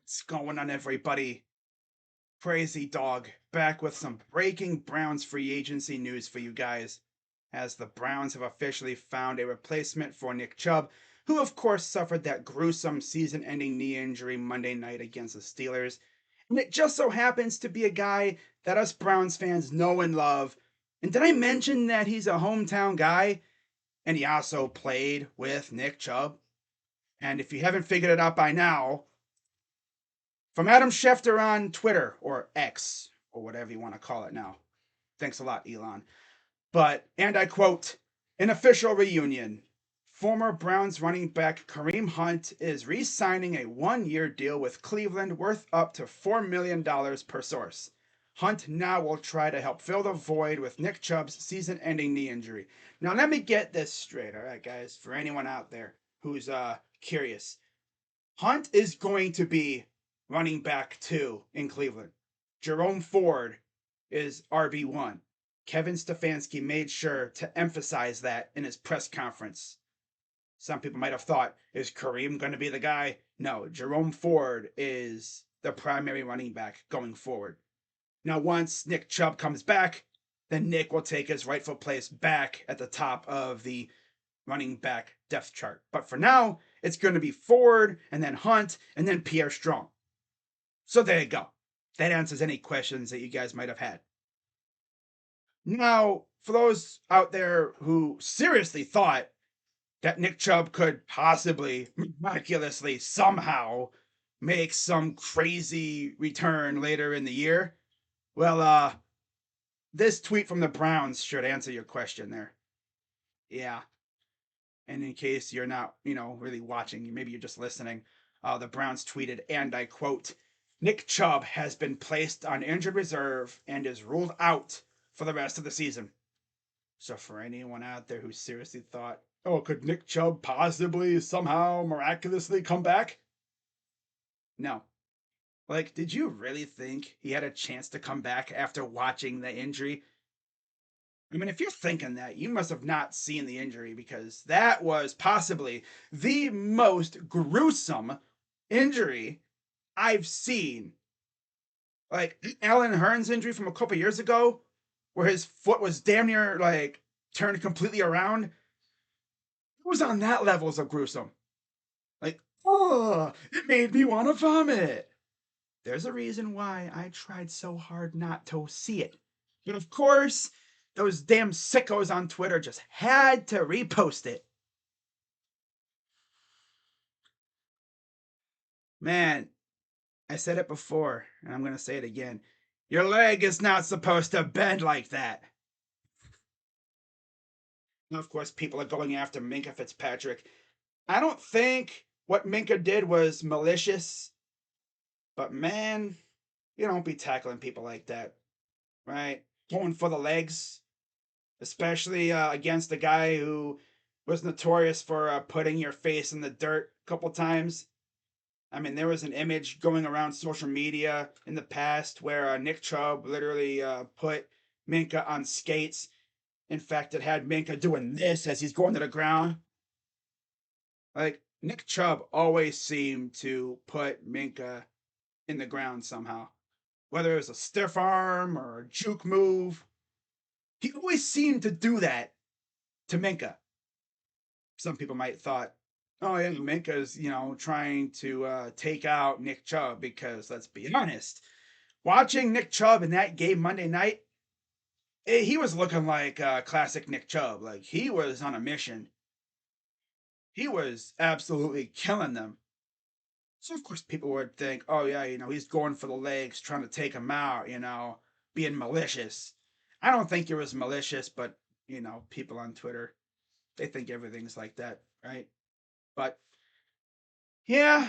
What's going on, everybody? Crazy Dog back with some breaking Browns free agency news for you guys, as the Browns have officially found a replacement for Nick Chubb, who, of course, suffered that gruesome season ending knee injury Monday night against the Steelers. And it just so happens to be a guy that us Browns fans know and love. And did I mention that he's a hometown guy? And he also played with Nick Chubb. And if you haven't figured it out by now, from Adam Schefter on Twitter, or X, or whatever you want to call it now. Thanks a lot, Elon. But, and I quote, an official reunion. Former Browns running back Kareem Hunt is re signing a 1 year deal with Cleveland worth up to $4 million per source. Hunt now will try to help fill the void with Nick Chubb's season ending knee injury. Now, let me get this straight, all right, guys, for anyone out there who's curious. Hunt is going to be running back 2 in Cleveland. Jerome Ford is RB1. Kevin Stefanski made sure to emphasize that in his press conference. Some people might have thought, is Kareem going to be the guy? No, Jerome Ford is the primary running back going forward. Now, once Nick Chubb comes back, then Nick will take his rightful place back at the top of the running back depth chart. But for now, it's going to be Ford, and then Hunt, and then Pierre Strong. So there you go. That answers any questions that you guys might have had. Now, for those out there who seriously thought that Nick Chubb could possibly, miraculously, somehow make some crazy return later in the year, well, this tweet from the Browns should answer your question there. Yeah. And in case you're not, really watching, maybe you're just listening, the Browns tweeted, and I quote, Nick Chubb has been placed on injured reserve and is ruled out for the rest of the season. So for anyone out there who seriously thought, oh, could Nick Chubb possibly somehow miraculously come back? No. Like, did you really think he had a chance to come back after watching the injury? I mean, if you're thinking that, you must have not seen the injury, because that was possibly the most gruesome injury I've seen. Like Alan Hearn's injury from a couple years ago, where his foot was damn near like turned completely around. It was on that levels of gruesome. Like, oh, it made me want to vomit. There's a reason why I tried so hard not to see it. But of course, those damn sickos on Twitter just had to repost it. Man, I said it before, and I'm going to say it again. Your leg is not supposed to bend like that. And of course, people are going after Minka Fitzpatrick. I don't think what Minka did was malicious, but man, you don't be tackling people like that, right? Going for the legs, especially against a guy who was notorious for putting your face in the dirt a couple times. I mean, there was an image going around social media in the past where Nick Chubb literally put Minka on skates. In fact, it had Minka doing this as he's going to the ground. Like, Nick Chubb always seemed to put Minka in the ground somehow. Whether it was a stiff arm or a juke move, he always seemed to do that to Minka. Some people might thought, oh yeah, Minka's trying to take out Nick Chubb, because let's be honest, watching Nick Chubb in that game Monday night, he was looking like classic Nick Chubb. Like, he was on a mission. He was absolutely killing them. So of course people would think, oh yeah, he's going for the legs, trying to take him out, being malicious. I don't think it was malicious, but people on Twitter, they think everything's like that, right? But yeah,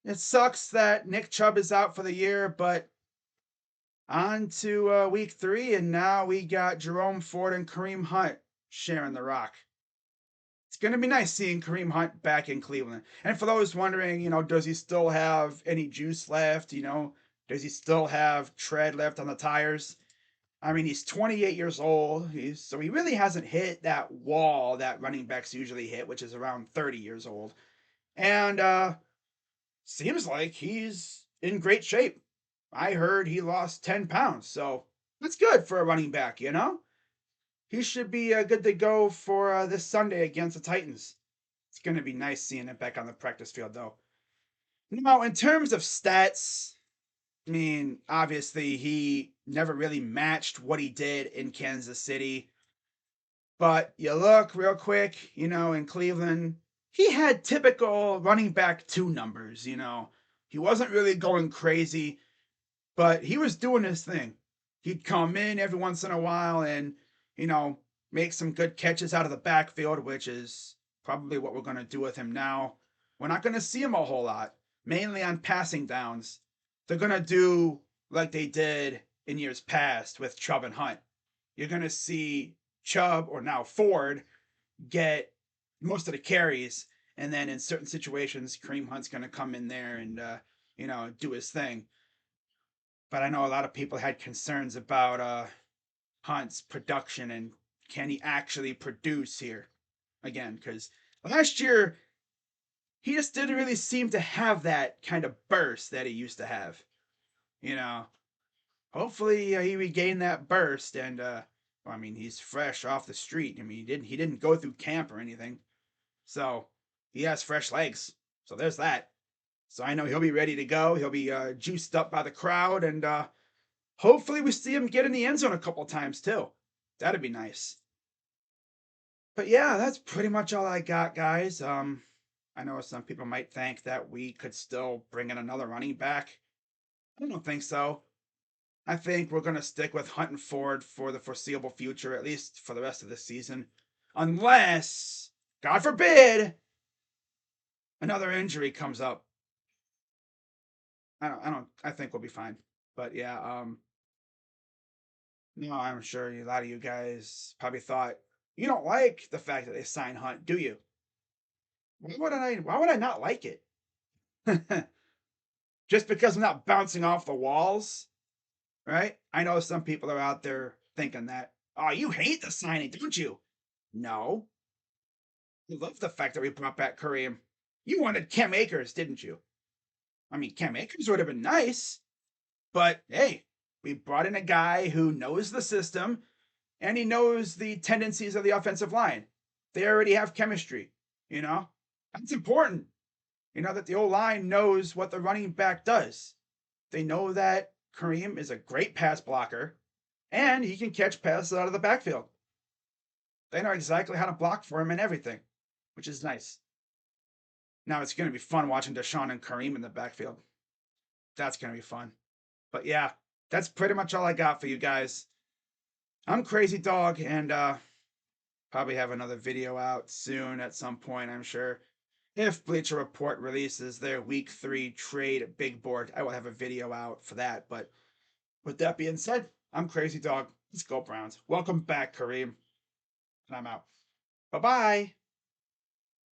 it sucks that Nick Chubb is out for the year, but on to week 3, and now we got Jerome Ford and Kareem Hunt sharing the rock. It's going to be nice seeing Kareem Hunt back in Cleveland. And for those wondering, does he still have any juice left? Does he still have tread left on the tires? I mean, he's 28 years old, so he really hasn't hit that wall that running backs usually hit, which is around 30 years old. And seems like he's in great shape. I heard he lost 10 pounds, so that's good for a running back, you know? He should be good to go for this Sunday against the Titans. It's going to be nice seeing him back on the practice field, though. Now, in terms of stats, I mean, obviously, he never really matched what he did in Kansas City. But you look real quick, in Cleveland, he had typical running back two numbers. He wasn't really going crazy, but he was doing his thing. He'd come in every once in a while and, you know, make some good catches out of the backfield, which is probably what we're going to do with him now. We're not going to see him a whole lot, mainly on passing downs. They're going to do like they did in years past with Chubb and Hunt. You're going to see Chubb or now Ford get most of the carries. And then in certain situations, Kareem Hunt's going to come in there and, do his thing. But I know a lot of people had concerns about Hunt's production and can he actually produce here again? Because last year he just didn't really seem to have that kind of burst that he used to have. You know, hopefully he regained that burst and I mean he's fresh off the street. I mean he didn't go through camp or anything, so he has fresh legs. So there's that. So I know he'll be ready to go. He'll be juiced up by the crowd and hopefully we see him get in the end zone a couple times too. That'd be nice. But yeah, that's pretty much all I got, guys. I know some people might think that we could still bring in another running back. I don't think so. I think we're gonna stick with Hunt and Ford for the foreseeable future, at least for the rest of the season, unless, God forbid, another injury comes up. I think we'll be fine. But yeah, no, I'm sure a lot of you guys probably thought you don't like the fact that they signed Hunt, do you? Why would I not like it? Just because I'm not bouncing off the walls, right? I know some people are out there thinking that. Oh, you hate the signing, don't you? No. I love the fact that we brought back Kareem. You wanted Cam Akers, didn't you? I mean, Cam Akers would have been nice, but hey, we brought in a guy who knows the system and he knows the tendencies of the offensive line. They already have chemistry, you know? That's important. That the O line knows what the running back does. They know that Kareem is a great pass blocker and he can catch passes out of the backfield. They know exactly how to block for him and everything, which is nice. Now it's going to be fun watching Deshaun and Kareem in the backfield. That's going to be fun. But yeah, that's pretty much all I got for you guys. I'm Crazy Dog and probably have another video out soon at some point, I'm sure. If Bleacher Report releases their week 3 trade big board, I will have a video out for that. But with that being said, I'm Crazy Dog. Let's go Browns. Welcome back, Kareem. And I'm out. Bye bye.